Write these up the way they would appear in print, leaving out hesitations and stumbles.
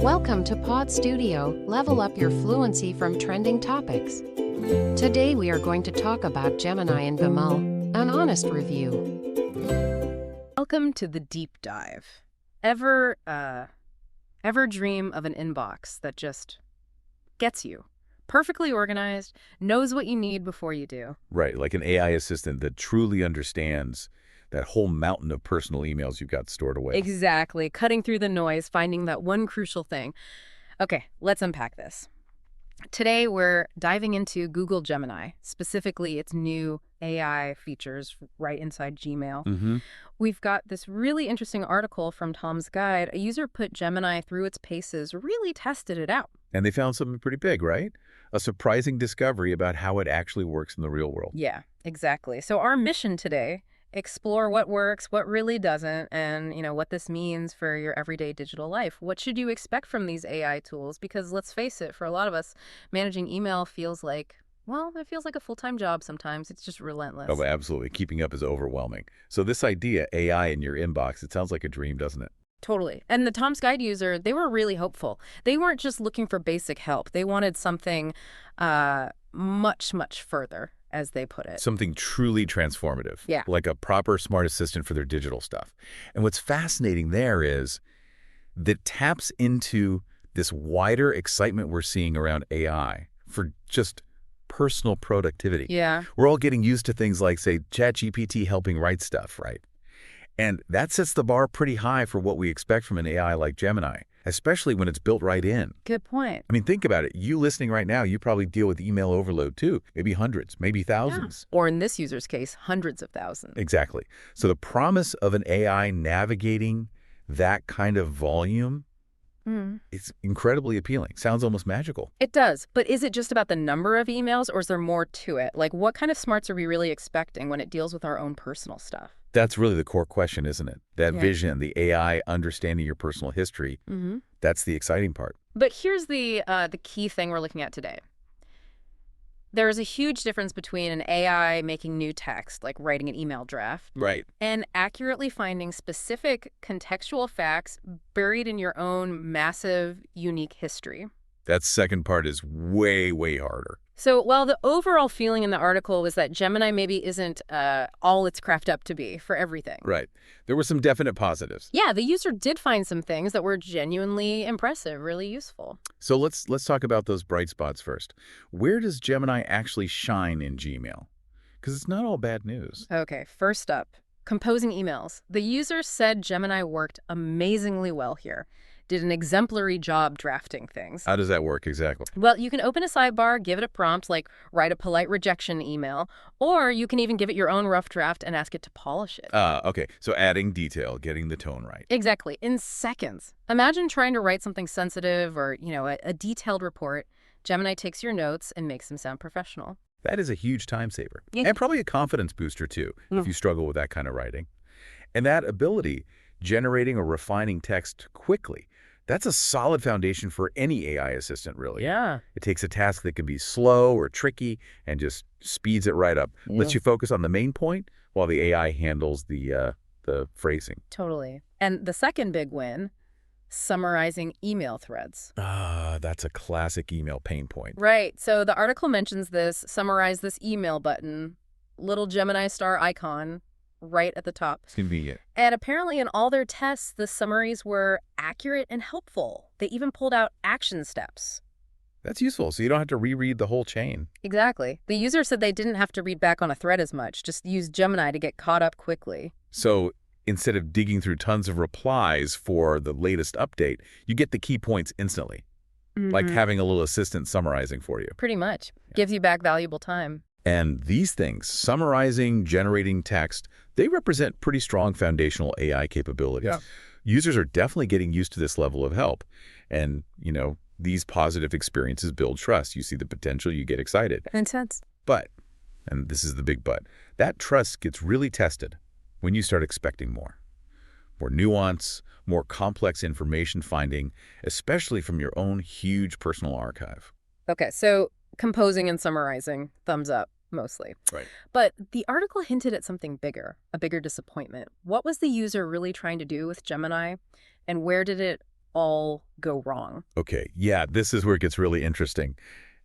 Welcome to Pod Studio, level up your fluency from trending topics. Today we are going to talk about Gemini and Bimal, an honest review. Welcome to the deep dive. Ever dream of an inbox that just gets you? Perfectly organized, knows what you need before you do. Right, like an AI assistant that truly understands that whole mountain of personal emails you've got stored away. Exactly, cutting through the noise, finding that one crucial thing. Okay, let's unpack this. Today we're diving into Google Gemini, specifically its new AI features right inside Gmail. We've got this really interesting article from Tom's Guide. A user put Gemini through its paces, really tested it out. And they found something pretty big, right? A surprising discovery about how it actually works in the real world. Yeah, exactly. So our mission today, explore what works, what really doesn't, and what this means for your everyday digital life. What should you expect from these AI tools? Because let's face it, for a lot of us, managing email feels like, well, it feels like a full-time job sometimes. It's just relentless. Oh, absolutely. Keeping up is overwhelming. So this idea, AI in your inbox, it sounds like a dream, doesn't it? Totally. And the Tom's Guide user, they were really hopeful. They weren't just looking for basic help. They wanted something much, much further, as they put it. Something truly transformative. Yeah. Like a proper smart assistant for their digital stuff. And what's fascinating there is that taps into this wider excitement we're seeing around AI for just personal productivity. Yeah. We're all getting used to things like, say, ChatGPT helping write stuff, right? And that sets the bar pretty high for what we expect from an AI like Gemini, especially when it's built right in. Good point. I mean, think about it. You listening right now, you probably deal with email overload too. Maybe hundreds, maybe thousands. Yeah. Or in this user's case, hundreds of thousands. Exactly. So the promise of an AI navigating that kind of volume, it's incredibly appealing. Sounds almost magical. It does. But is it just about the number of emails, or is there more to it? Like, what kind of smarts are we really expecting when it deals with our own personal stuff? That's really the core question, isn't it? That vision, the AI understanding your personal history, that's the exciting part. But here's the key thing we're looking at today. There is a huge difference between an AI making new text, like writing an email draft, right, and accurately finding specific contextual facts buried in your own massive, unique history. That second part is way, way harder. So while the overall feeling in the article was that Gemini maybe isn't all it's cracked up to be for everything. Right. There were some definite positives. Yeah, the user did find some things that were genuinely impressive, really useful. So let's talk about those bright spots first. Where does Gemini actually shine in Gmail? Because it's not all bad news. Okay, first up, composing emails. The user said Gemini worked amazingly well here. Did an exemplary job drafting things. How does that work exactly? Well, you can open a sidebar, give it a prompt like write a polite rejection email, or you can even give it your own rough draft and ask it to polish it. Okay. So adding detail, getting the tone right. Exactly. In seconds. Imagine trying to write something sensitive or, a detailed report. Gemini takes your notes and makes them sound professional. That is a huge time saver. Yeah. And probably a confidence booster, too, if you struggle with that kind of writing. And that ability, generating or refining text quickly, that's a solid foundation for any AI assistant, really. Yeah. It takes a task that can be slow or tricky and just speeds it right up. Yeah. Lets you focus on the main point while the AI handles the phrasing. Totally. And the second big win, summarizing email threads. That's a classic email pain point. Right. So the article mentions this, summarize this email button, little Gemini star icon right at the top. It's convenient. And apparently in all their tests, the summaries were accurate and helpful. They even pulled out action steps. That's useful, so you don't have to reread the whole chain. Exactly. The user said they didn't have to read back on a thread as much, just use Gemini to get caught up quickly. So instead of digging through tons of replies for the latest update, you get the key points instantly. Like having a little assistant summarizing for you. Pretty much. Gives you back valuable time. And these things, summarizing, generating text, they represent pretty strong foundational AI capabilities. Yeah. Users are definitely getting used to this level of help. And, these positive experiences build trust. You see the potential, you get excited. Intense. But, and this is the big but, that trust gets really tested when you start expecting more. More nuance, more complex information finding, especially from your own huge personal archive. Okay, so composing and summarizing, thumbs up. Mostly. Right. But the article hinted at something bigger, a bigger disappointment. What was the user really trying to do with Gemini, and where did it all go wrong? Okay, yeah, this is where it gets really interesting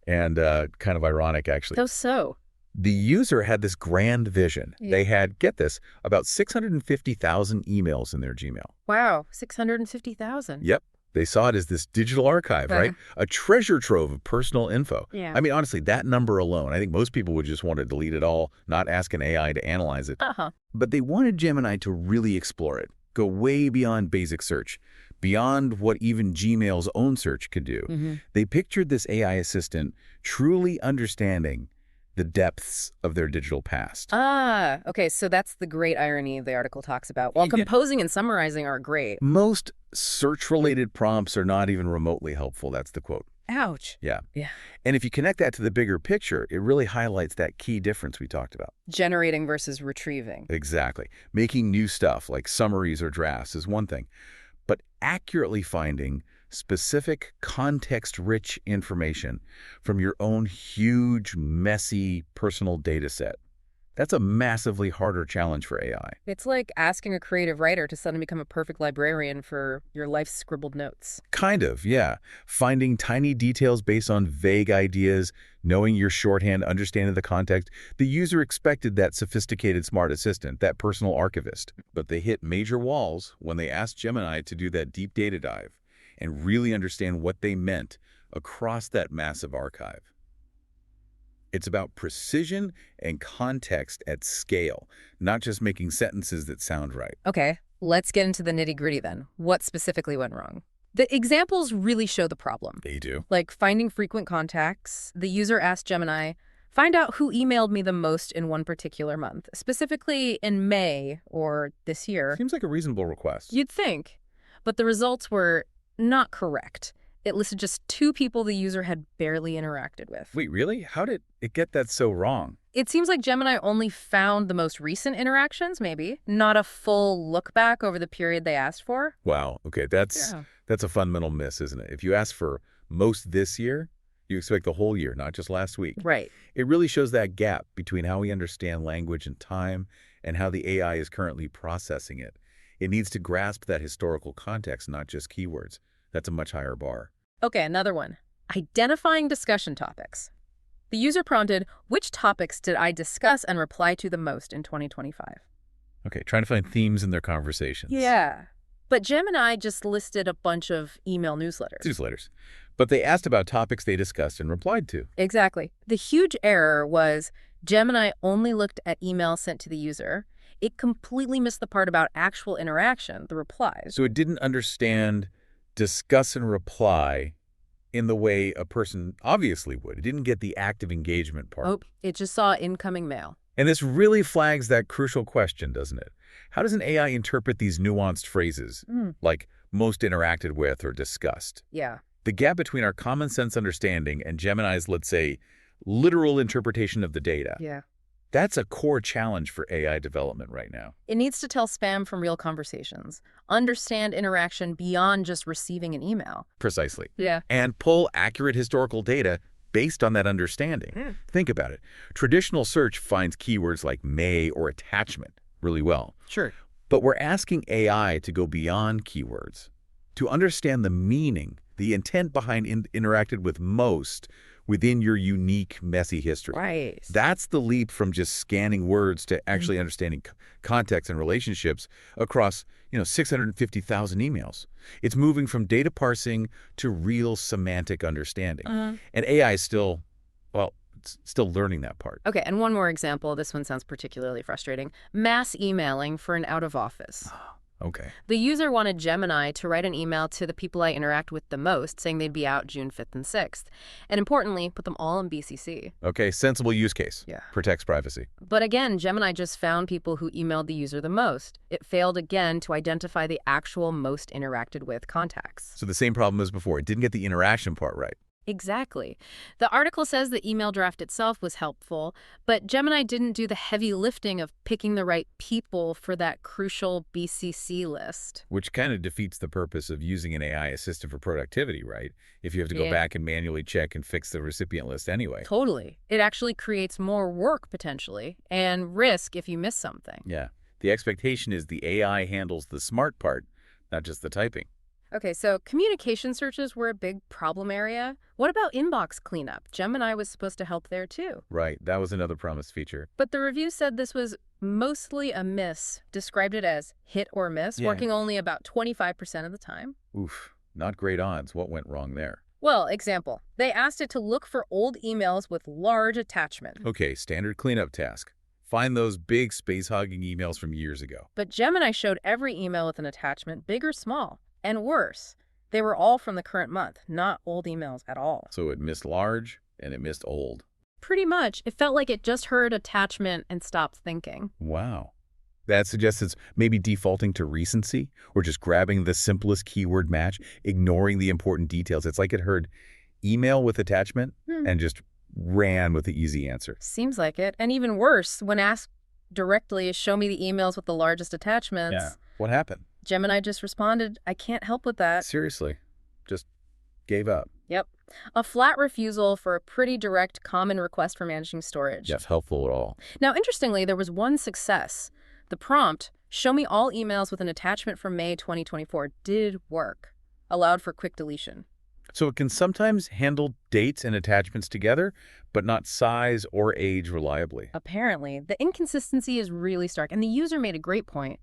and kind of ironic, actually. So? The user had this grand vision. Yeah. They had, get this, about 650,000 emails in their Gmail. Wow, 650,000. Yep. They saw it as this digital archive, right? A treasure trove of personal info. Yeah. I mean, honestly, that number alone, I think most people would just want to delete it all, not ask an AI to analyze it. But they wanted Gemini to really explore it, go way beyond basic search, beyond what even Gmail's own search could do. They pictured this AI assistant truly understanding the depths of their digital past. Okay, so that's the great irony the article talks about. While composing and summarizing are great. Most search-related prompts are not even remotely helpful. That's the quote. Ouch. Yeah. Yeah. And if you connect that to the bigger picture, it really highlights that key difference we talked about. Generating versus retrieving. Exactly. Making new stuff like summaries or drafts is one thing, but accurately finding specific context-rich information from your own huge, messy personal data set. That's a massively harder challenge for AI. It's like asking a creative writer to suddenly become a perfect librarian for your life's scribbled notes. Kind of, yeah. Finding tiny details based on vague ideas, knowing your shorthand, understanding the context. The user expected that sophisticated smart assistant, that personal archivist. But they hit major walls when they asked Gemini to do that deep data dive and really understand what they meant across that massive archive. It's about precision and context at scale, not just making sentences that sound right. Okay, let's get into the nitty-gritty then. What specifically went wrong? The examples really show the problem. They do. Like finding frequent contacts. The user asked Gemini, find out who emailed me the most in one particular month, specifically in May or this year. Seems like a reasonable request. You'd think, but the results were not correct. It listed just 2 people the user had barely interacted with. Wait, really? How did it get that so wrong? It seems like Gemini only found the most recent interactions, maybe, not a full look back over the period they asked for. Wow, okay, that's a fundamental miss, isn't it? If you ask for most this year, you expect the whole year, not just last week. Right. It really shows that gap between how we understand language and time and how the AI is currently processing it. It needs to grasp that historical context, not just keywords. That's a much higher bar. Okay, another one. Identifying discussion topics. The user prompted, which topics did I discuss and reply to the most in 2025? Okay, trying to find themes in their conversations. Yeah. But Gemini just listed a bunch of email newsletters. But they asked about topics they discussed and replied to. Exactly. The huge error was Gemini only looked at emails sent to the user. It completely missed the part about actual interaction, the replies. So it didn't understand discuss and reply in the way a person obviously would. It didn't get the active engagement part. Oh, it just saw incoming mail. And this really flags that crucial question, doesn't it? How does an AI interpret these nuanced phrases, like most interacted with or discussed? Yeah. The gap between our common sense understanding and Gemini's, let's say, literal interpretation of the data. Yeah. That's a core challenge for AI development right now. It needs to tell spam from real conversations, understand interaction beyond just receiving an email. Precisely. Yeah. And pull accurate historical data based on that understanding. Think about it. Traditional search finds keywords like may or attachment really well. Sure. But we're asking AI to go beyond keywords, to understand the meaning, the intent behind interacted with most within your unique, messy history. Right. That's the leap from just scanning words to actually understanding context and relationships across, 650,000 emails. It's moving from data parsing to real semantic understanding. And AI is still learning that part. Okay, and one more example. This one sounds particularly frustrating. Mass emailing for an out of office. Okay. The user wanted Gemini to write an email to the people I interact with the most, saying they'd be out June 5th and 6th. And importantly, put them all in BCC. Okay, sensible use case. Yeah. Protects privacy. But again, Gemini just found people who emailed the user the most. It failed again to identify the actual most interacted with contacts. So the same problem as before. It didn't get the interaction part right. Exactly. The article says the email draft itself was helpful, but Gemini didn't do the heavy lifting of picking the right people for that crucial BCC list. Which kind of defeats the purpose of using an AI assistant for productivity, right? If you have to go back and manually check and fix the recipient list anyway. Totally. It actually creates more work, potentially, and risk if you miss something. Yeah. The expectation is the AI handles the smart part, not just the typing. Okay, so communication searches were a big problem area. What about inbox cleanup? Gemini was supposed to help there too. Right, that was another promised feature. But the review said this was mostly a miss, described it as hit or miss, Yeah. working only about 25% of the time. Oof, not great odds. What went wrong there? Well, example, they asked it to look for old emails with large attachment. Okay, standard cleanup task. Find those big space-hogging emails from years ago. But Gemini showed every email with an attachment, big or small. And worse, they were all from the current month, not old emails at all. So it missed large and it missed old. Pretty much. It felt like it just heard attachment and stopped thinking. Wow. That suggests it's maybe defaulting to recency or just grabbing the simplest keyword match, ignoring the important details. It's like it heard email with attachment and just ran with the easy answer. Seems like it. And even worse, when asked directly, show me the emails with the largest attachments, What happened? Gemini just responded, I can't help with that. Seriously. Just gave up. Yep. A flat refusal for a pretty direct common request for managing storage. Yes, helpful at all. Now, interestingly, there was one success. The prompt, show me all emails with an attachment from May 2024, did work. Allowed for quick deletion. So it can sometimes handle dates and attachments together, but not size or age reliably. Apparently, the inconsistency is really stark, and the user made a great point.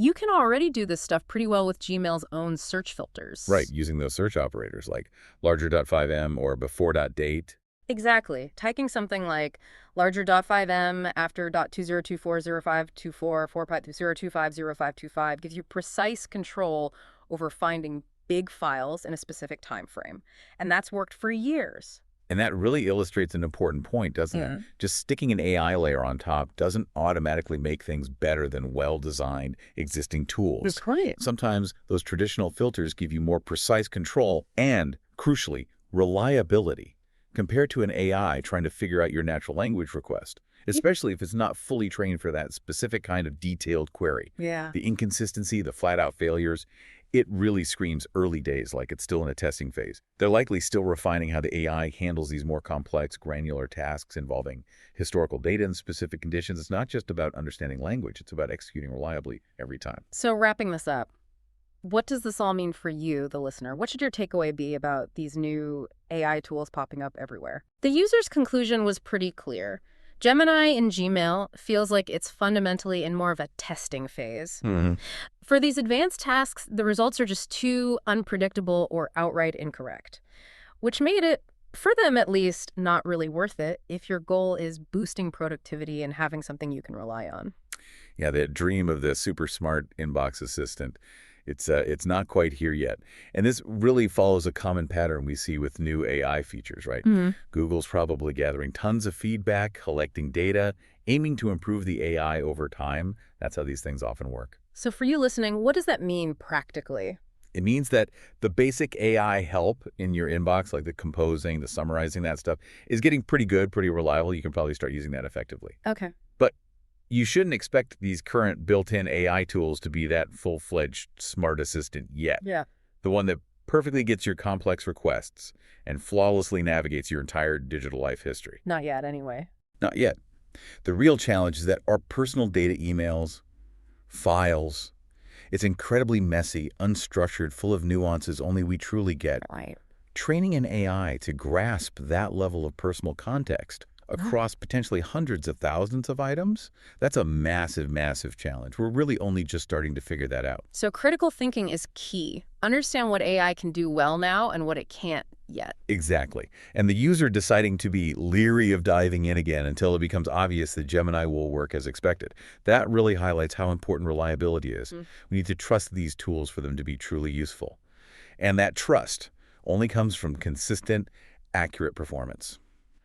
You can already do this stuff pretty well with Gmail's own search filters. Right, using those search operators like larger.5m or before.date. Exactly. Typing something like larger.5m after .20240524 4.0250525 gives you precise control over finding big files in a specific time frame. And that's worked for years. And that really illustrates an important point, doesn't it? Just sticking an AI layer on top doesn't automatically make things better than well-designed existing tools. That's right. Sometimes those traditional filters give you more precise control and, crucially, reliability compared to an AI trying to figure out your natural language request, especially if it's not fully trained for that specific kind of detailed query. Yeah. The inconsistency, the flat-out failures, it really screams early days, like it's still in a testing phase. They're likely still refining how the AI handles these more complex, granular tasks involving historical data and specific conditions. It's not just about understanding language. It's about executing reliably every time. So wrapping this up, what does this all mean for you, the listener? What should your takeaway be about these new AI tools popping up everywhere? The user's conclusion was pretty clear. Gemini in Gmail feels like it's fundamentally in more of a testing phase. For these advanced tasks, the results are just too unpredictable or outright incorrect, which made it, for them at least, not really worth it if your goal is boosting productivity and having something you can rely on. Yeah, that dream of the super smart inbox assistant. It's not quite here yet. And this really follows a common pattern we see with new AI features, right? Google's probably gathering tons of feedback, collecting data, aiming to improve the AI over time. That's how these things often work. So for you listening, what does that mean practically? It means that the basic AI help in your inbox, like the composing, the summarizing, that stuff, is getting pretty good, pretty reliable. You can probably start using that effectively. Okay. But you shouldn't expect these current built-in AI tools to be that full-fledged smart assistant yet. Yeah. The one that perfectly gets your complex requests and flawlessly navigates your entire digital life history. Not yet, anyway. Not yet. The real challenge is that our personal data emails, files, it's incredibly messy, unstructured, full of nuances only we truly get. Right. Training an AI to grasp that level of personal context across potentially hundreds of thousands of items, that's a massive, massive challenge. We're really only just starting to figure that out. So critical thinking is key. Understand what AI can do well now and what it can't yet. Exactly. And the user deciding to be leery of diving in again until it becomes obvious that Gemini will work as expected. That really highlights how important reliability is. We need to trust these tools for them to be truly useful. And that trust only comes from consistent, accurate performance.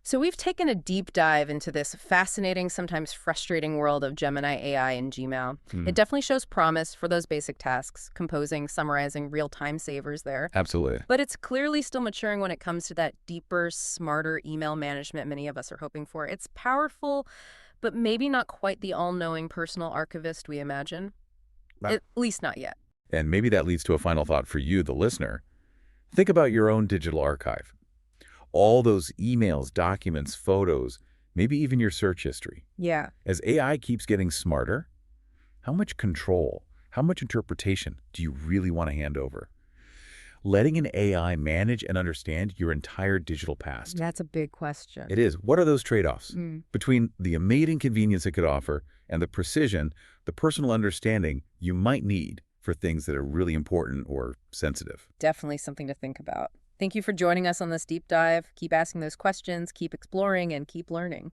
So we've taken a deep dive into this fascinating, sometimes frustrating world of Gemini AI and Gmail. It definitely shows promise for those basic tasks, composing, summarizing, real time savers there. Absolutely. But it's clearly still maturing when it comes to that deeper, smarter email management many of us are hoping for. It's powerful, but maybe not quite the all-knowing personal archivist we imagine. At least not yet. And maybe that leads to a final thought for you, the listener. Think about your own digital archive. All those emails, documents, photos, maybe even your search history. Yeah. As AI keeps getting smarter, how much control, how much interpretation do you really want to hand over? letting an AI manage and understand your entire digital past. That's a big question. It is. What are those trade-offs? Between the amazing convenience it could offer and the precision, the personal understanding you might need for things that are really important or sensitive. Definitely something to think about. Thank you for joining us on this deep dive. Keep asking those questions, keep exploring, and keep learning.